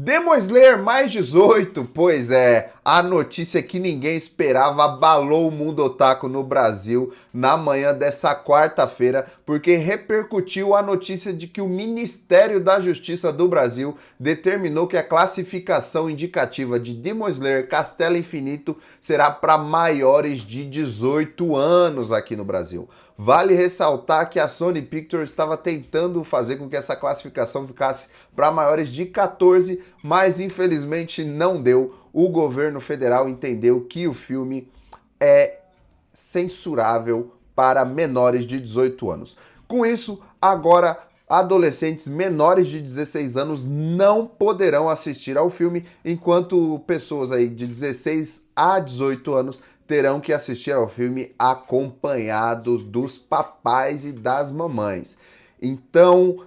Demon Slayer mais 18, pois é, a notícia que ninguém esperava abalou o mundo otaku no Brasil na manhã dessa quarta-feira, porque repercutiu a notícia de que o Ministério da Justiça do Brasil determinou que a classificação indicativa de Demon Slayer Castelo Infinito será para maiores de 18 anos aqui no Brasil. Vale ressaltar que a Sony Pictures estava tentando fazer com que essa classificação ficasse para maiores de 14, mas infelizmente não deu. O governo federal entendeu que o filme é censurável para menores de 18 anos. Com isso, agora adolescentes menores de 16 anos não poderão assistir ao filme, enquanto pessoas aí de 16 a 18 anos terão que assistir ao filme acompanhados dos papais e das mamães. Então,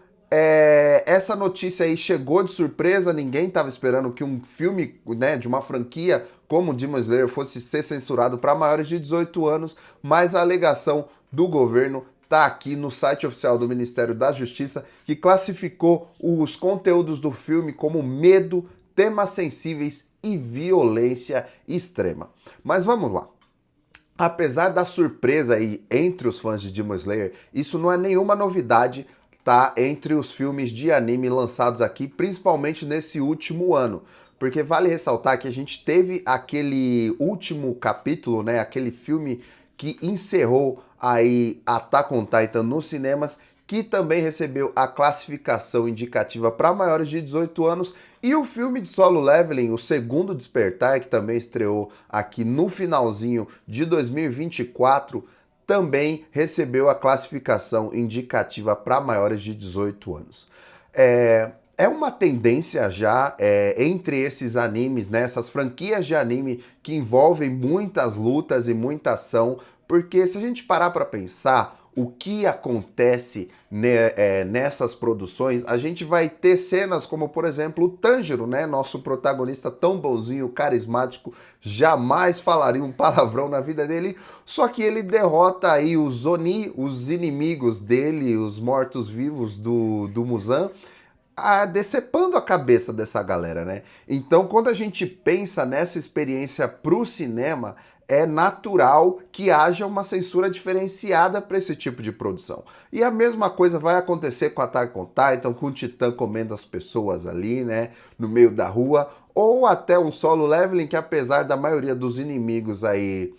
essa notícia aí chegou de surpresa, ninguém estava esperando que um filme, né, de uma franquia como Demon Slayer fosse ser censurado para maiores de 18 anos, mas a alegação do governo está aqui no site oficial do Ministério da Justiça, que classificou os conteúdos do filme como medo, temas sensíveis e violência extrema. Mas vamos lá. Apesar da surpresa aí entre os fãs de Demon Slayer, isso não é nenhuma novidade, tá, entre os filmes de anime lançados aqui, principalmente nesse último ano. Porque vale ressaltar que a gente teve aquele último capítulo, né, aquele filme que encerrou aí Attack on Titan nos cinemas, que também recebeu a classificação indicativa para maiores de 18 anos, e o filme de Solo Leveling, o segundo Despertar, que também estreou aqui no finalzinho de 2024, também recebeu a classificação indicativa para maiores de 18 anos. É uma tendência já entre esses animes, né, essas franquias de anime que envolvem muitas lutas e muita ação, porque se a gente parar para pensar o que acontece, né, nessas produções, a gente vai ter cenas como, por exemplo, o Tanjiro, né, nosso protagonista tão bonzinho, carismático, jamais falaria um palavrão na vida dele, só que ele derrota aí os Oni, os inimigos dele, os mortos-vivos do Muzan, decepando a cabeça dessa galera, né? Então, quando a gente pensa nessa experiência pro cinema, é natural que haja uma censura diferenciada para esse tipo de produção. E a mesma coisa vai acontecer com Attack on Titan, com o Titã comendo as pessoas ali, né, no meio da rua, ou até um Solo Leveling que, apesar da maioria dos inimigos aí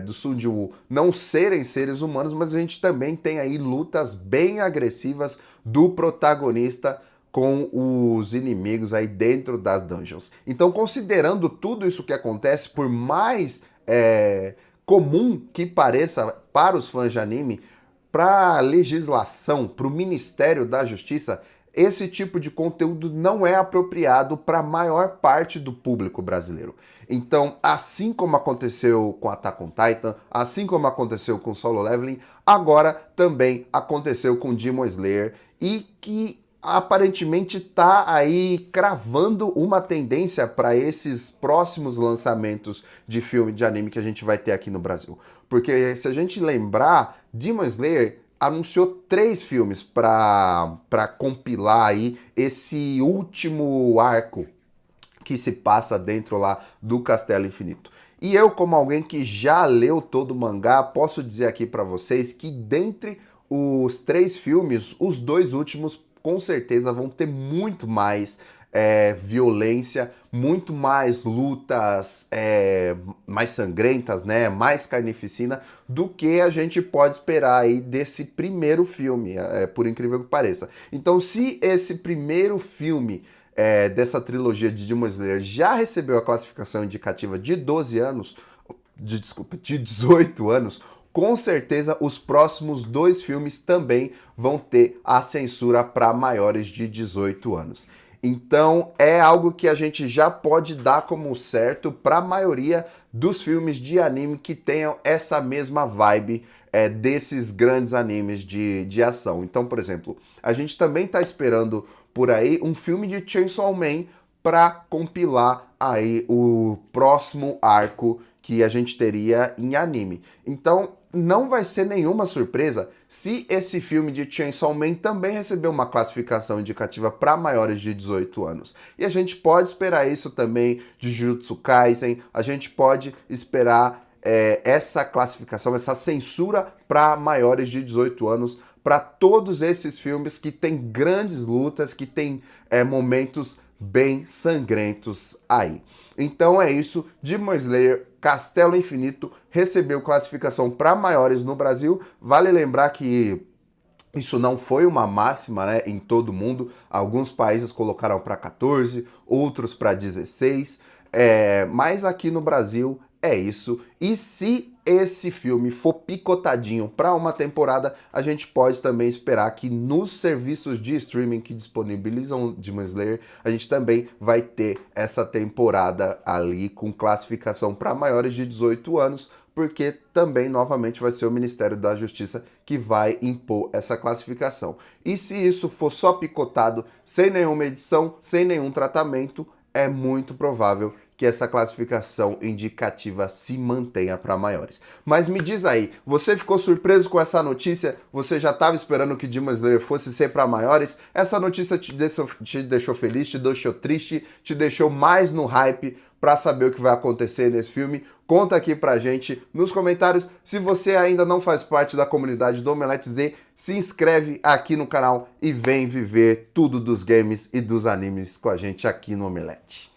do Sunju não serem seres humanos, mas a gente também tem aí lutas bem agressivas do protagonista com os inimigos aí dentro das dungeons. Então, considerando tudo isso que acontece, por mais comum que pareça para os fãs de anime, para a legislação, para o Ministério da Justiça, esse tipo de conteúdo não é apropriado para a maior parte do público brasileiro. Então, assim como aconteceu com Attack on Titan, assim como aconteceu com Solo Leveling, agora também aconteceu com Demon Slayer, e que aparentemente está aí cravando uma tendência para esses próximos lançamentos de filme de anime que a gente vai ter aqui no Brasil. Porque se a gente lembrar, Demon Slayer anunciou 3 filmes para compilar aí esse último arco que se passa dentro lá do Castelo Infinito. E eu, como alguém que já leu todo o mangá, posso dizer aqui para vocês que dentre os 3 filmes, os 2 últimos com certeza vão ter muito mais violência, muito mais lutas mais sangrentas, né, mais carnificina, do que a gente pode esperar aí desse primeiro filme, por incrível que pareça. Então, se esse primeiro filme dessa trilogia de Demon Slayer já recebeu a classificação indicativa de 12 anos, de 18 anos, com certeza os próximos 2 filmes também vão ter a censura para maiores de 18 anos. Então é algo que a gente já pode dar como certo para a maioria dos filmes de anime que tenham essa mesma vibe desses grandes animes de ação. Então, por exemplo, a gente também está esperando por aí um filme de Chainsaw Man para compilar aí o próximo arco que a gente teria em anime. Então, não vai ser nenhuma surpresa se esse filme de Chainsaw Man também receber uma classificação indicativa para maiores de 18 anos. E a gente pode esperar isso também de Jujutsu Kaisen, a gente pode esperar essa classificação, essa censura para maiores de 18 anos para todos esses filmes que tem grandes lutas, que tem momentos bem sangrentos aí. Então é isso, Demon Slayer Castelo Infinito recebeu classificação para maiores no Brasil. Vale lembrar que isso não foi uma máxima, né, em todo mundo. Alguns países colocaram para 14, outros para 16, mas aqui no Brasil é isso. E se esse filme for picotadinho para uma temporada, a gente pode também esperar que nos serviços de streaming que disponibilizam Demon Slayer, a gente também vai ter essa temporada ali com classificação para maiores de 18 anos, porque também, novamente, vai ser o Ministério da Justiça que vai impor essa classificação. E se isso for só picotado, sem nenhuma edição, sem nenhum tratamento, é muito provável que essa classificação indicativa se mantenha para maiores. Mas me diz aí, você ficou surpreso com essa notícia? Você já estava esperando que Demon Slayer fosse ser para maiores? Essa notícia te deixou feliz, te deixou triste, te deixou mais no hype para saber o que vai acontecer nesse filme? Conta aqui pra gente nos comentários. Se você ainda não faz parte da comunidade do Omelete Z, se inscreve aqui no canal e vem viver tudo dos games e dos animes com a gente aqui no Omelete.